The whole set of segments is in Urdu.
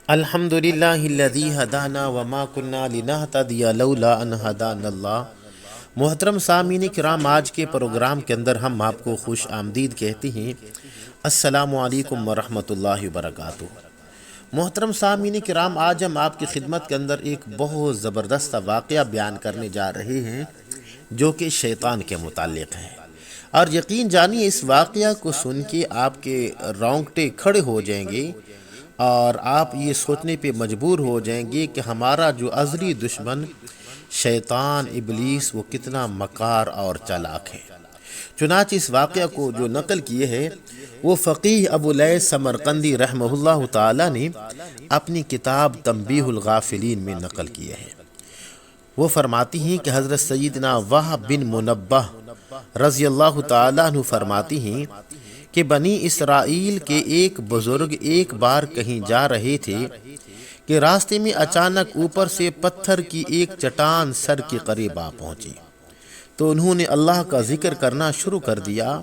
الحمد للہ الذی ہدانا وما كنا لنہتدی لولا ان ہدانا اللہ۔ محترم سامعین کرام، آج کے پروگرام کے اندر ہم آپ کو خوش آمدید کہتے ہیں۔ السلام علیکم ورحمۃ اللہ وبرکاتہ۔ محترم سامعین کرام، آج ہم آپ کی خدمت کے اندر ایک بہت زبردست واقعہ بیان کرنے جا رہے ہیں جو کہ شیطان کے متعلق ہے، اور یقین جانیے اس واقعہ کو سن کے آپ کے رونگٹے کھڑے ہو جائیں گے اور آپ یہ سوچنے پہ مجبور ہو جائیں گے کہ ہمارا جو ازلی دشمن شیطان ابلیس وہ کتنا مکار اور چالاک ہے۔ چنانچہ اس واقعہ کو جو نقل کیے ہے وہ فقیہ ابو لیث سمرقندی رحمہ اللہ تعالی نے اپنی کتاب تنبیہ الغافلین میں نقل کیے ہے۔ وہ فرماتی ہیں کہ حضرت سیدنا وہب بن منبہ رضی اللہ تعالیٰ عنہ فرماتی ہیں کہ بنی اسرائیل کے ایک بزرگ ایک بار کہیں جا رہے تھے کہ راستے میں اچانک اوپر سے پتھر کی ایک چٹان سر کے قریب آ پہنچی، تو انہوں نے اللہ کا ذکر کرنا شروع کر دیا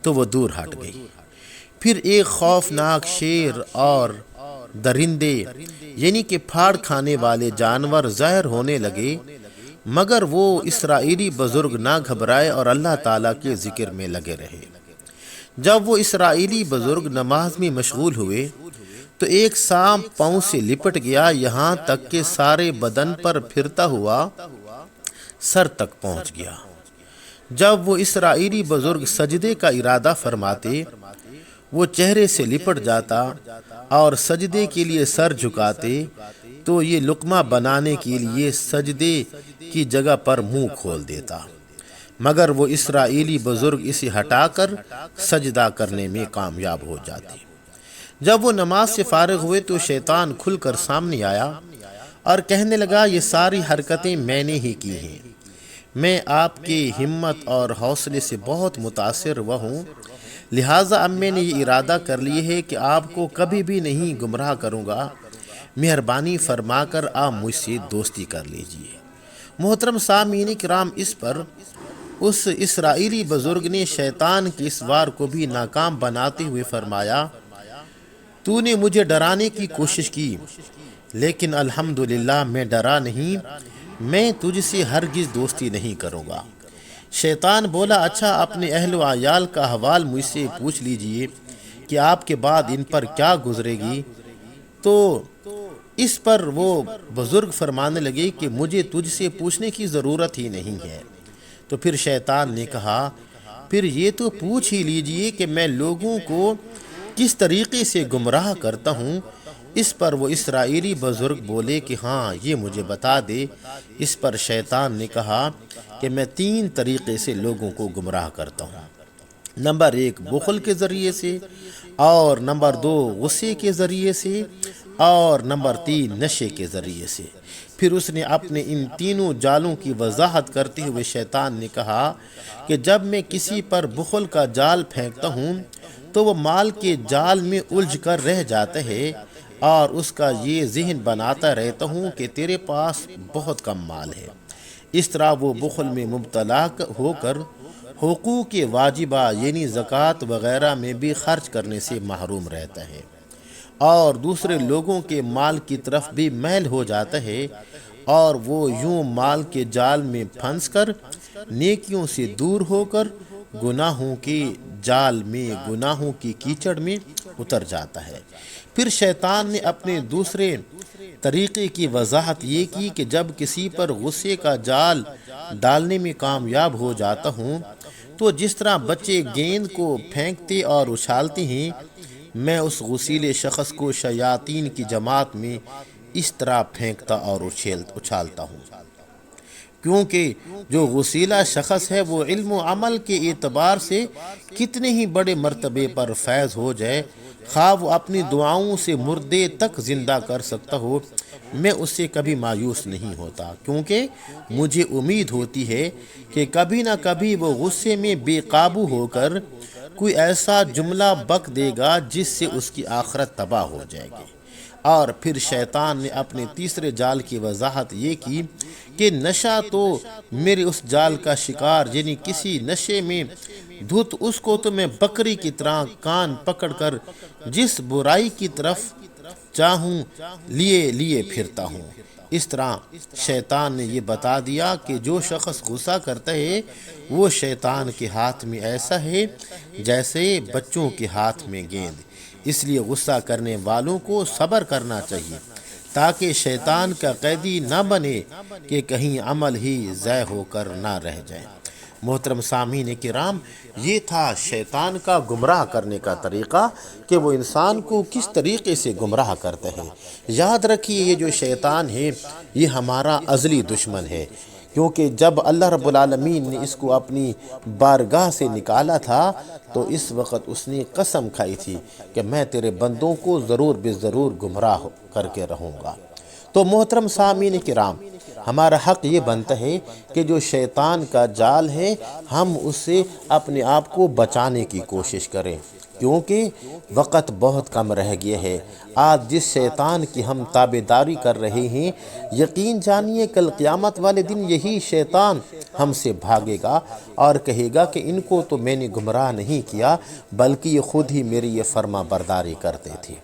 تو وہ دور ہٹ گئی۔ پھر ایک خوفناک شیر اور درندے یعنی کہ پھاڑ کھانے والے جانور ظاہر ہونے لگے، مگر وہ اسرائیلی بزرگ نہ گھبرائے اور اللہ تعالیٰ کے ذکر میں لگے رہے۔ جب وہ اسرائیلی بزرگ نماز میں مشغول ہوئے تو ایک سانپ پاؤں سے لپٹ گیا، یہاں تک کہ سارے بدن پر پھرتا ہوا سر تک پہنچ گیا۔ جب وہ اسرائیلی بزرگ سجدے کا ارادہ فرماتے، وہ چہرے سے لپٹ جاتا اور سجدے کے لیے سر جھکاتے تو یہ لقمہ بنانے کے لیے سجدے کی جگہ پر منہ کھول دیتا، مگر وہ اسرائیلی بزرگ اسے ہٹا کر سجدہ کرنے میں کامیاب ہو جاتے۔ جب وہ نماز سے فارغ ہوئے تو شیطان کھل کر سامنے آیا اور کہنے لگا، یہ ساری حرکتیں میں نے ہی کی ہیں، میں آپ کی ہمت اور حوصلے سے بہت متاثر ہوا ہوں، لہٰذا اب میں نے یہ ارادہ کر لی ہے کہ آپ کو کبھی بھی نہیں گمراہ کروں گا، مہربانی فرما کر آپ مجھ سے دوستی کر لیجئے۔ محترم سامعین کرام، اس پر اس اسرائیلی بزرگ نے شیطان کے اس وار کو بھی ناکام بناتے ہوئے فرمایا، تو نے مجھے ڈرانے کی کوشش کی لیکن الحمدللہ میں ڈرا نہیں، میں تجھ سے ہرگز دوستی نہیں کروں گا۔ شیطان بولا، اچھا اپنے اہل و عیال کا حوال مجھ سے پوچھ لیجئے کہ آپ کے بعد ان پر کیا گزرے گی۔ تو اس پر وہ بزرگ فرمانے لگے کہ مجھے تجھ سے پوچھنے کی ضرورت ہی نہیں ہے۔ تو پھر شیطان نے کہا، پھر یہ تو پوچھ ہی لیجئے کہ میں لوگوں کو کس طریقے سے گمراہ کرتا ہوں۔ اس پر وہ اسرائیلی بزرگ بولے کہ ہاں، یہ مجھے بتا دے۔ اس پر شیطان نے کہا کہ میں 3 طریقے سے لوگوں کو گمراہ کرتا ہوں۔ نمبر 1 بخل کے ذریعے سے، اور نمبر 2 غصے کے ذریعے سے، اور نمبر 3 نشے کے ذریعے سے۔ پھر اس نے اپنے ان تینوں جالوں کی وضاحت کرتے ہوئے شیطان نے کہا کہ جب میں کسی پر بخل کا جال پھینکتا ہوں تو وہ مال کے جال میں الجھ کر رہ جاتا ہے اور اس کا یہ ذہن بناتا رہتا ہوں کہ تیرے پاس بہت کم مال ہے۔ اس طرح وہ بخل میں مبتلا ہو کر حقوق واجبہ یعنی زکوٰۃ وغیرہ میں بھی خرچ کرنے سے محروم رہتا ہے، اور دوسرے لوگوں کے مال کی طرف بھی میل ہو جاتا ہے، اور وہ یوں مال کے جال میں پھنس کر نیکیوں سے دور ہو کر گناہوں کے جال میں، گناہوں کی کیچڑ میں اتر جاتا ہے۔ پھر شیطان نے اپنے دوسرے طریقے کی وضاحت یہ کی کہ جب کسی پر غصے کا جال ڈالنے میں کامیاب ہو جاتا ہوں تو جس طرح بچے گیند کو پھینکتے اور اچھالتے ہیں، میں اس غصیلے شخص کو شیاطین کی جماعت میں اس طرح پھینکتا اور اچھالتا ہوں، کیونکہ جو غصیلہ شخص ہے وہ علم و عمل کے اعتبار سے کتنے ہی بڑے مرتبے پر فیض ہو جائے، خواہ وہ اپنی دعاؤں سے مردے تک زندہ کر سکتا ہو، میں اس سے کبھی مایوس نہیں ہوتا، کیونکہ مجھے امید ہوتی ہے کہ کبھی نہ کبھی وہ غصے میں بے قابو ہو کر کوئی ایسا جملہ بک دے گا جس سے اس کی آخرت تباہ ہو جائے گی۔ اور پھر شیطان نے اپنے تیسرے جال کی وضاحت یہ کی کہ نشہ تو میرے اس جال کا شکار یعنی کسی نشے میں دھت اس کو تو میں بکری کی طرح کان پکڑ کر جس برائی کی طرف چاہوں لیے لیے پھرتا ہوں۔ اس طرح شیطان نے یہ بتا دیا کہ جو شخص غصہ کرتا ہے وہ شیطان کے ہاتھ میں ایسا ہے جیسے بچوں کے ہاتھ میں گیند۔ اس لیے غصہ کرنے والوں کو صبر کرنا چاہیے تاکہ شیطان کا قیدی نہ بنے کہ کہیں عمل ہی ضائع ہو کر نہ رہ جائے۔ محترم سامعین کرام، یہ تھا شیطان کا گمراہ کرنے کا طریقہ کہ وہ انسان کو کس طریقے سے گمراہ کرتا ہے۔ یاد رکھیے یہ جو شیطان ہے یہ ہمارا ازلی دشمن ہے، کیونکہ جب اللہ رب العالمین نے اس کو اپنی بارگاہ سے نکالا تھا تو اس وقت اس نے قسم کھائی تھی کہ میں تیرے بندوں کو ضرور بے ضرور گمراہ کر کے رہوں گا۔ تو محترم سامعین کرام، ہمارا حق یہ بنتا ہے کہ جو شیطان کا جال ہے ہم اس سے اپنے آپ کو بچانے کی کوشش کریں، کیونکہ وقت بہت کم رہ گیا ہے۔ آج جس شیطان کی ہم تابعداری کر رہے ہیں، یقین جانیے کل قیامت والے دن یہی شیطان ہم سے بھاگے گا اور کہے گا کہ ان کو تو میں نے گمراہ نہیں کیا بلکہ یہ خود ہی میری یہ فرما برداری کرتے تھے۔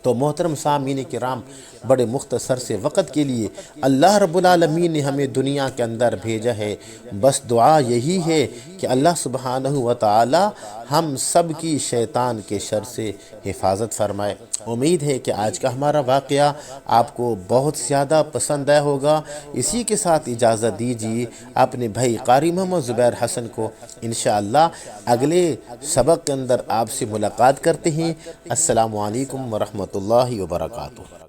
تو محترم سامعین کرام، بڑے مختصر سے وقت کے لیے اللہ رب العالمین نے ہمیں دنیا کے اندر بھیجا ہے، بس دعا یہی ہے کہ اللہ سبحانہ و تعالی ہم سب کی شیطان کے شر سے حفاظت فرمائے۔ امید ہے کہ آج کا ہمارا واقعہ آپ کو بہت زیادہ پسند آیا ہوگا۔ اسی کے ساتھ اجازت دیجیے اپنے بھائی قاری محمد زبیر حسن کو انشاءاللہ اگلے سبق کے اندر آپ سے ملاقات کرتے ہیں۔ السلام علیکم ورحمۃ اللہ وبرکاتہ۔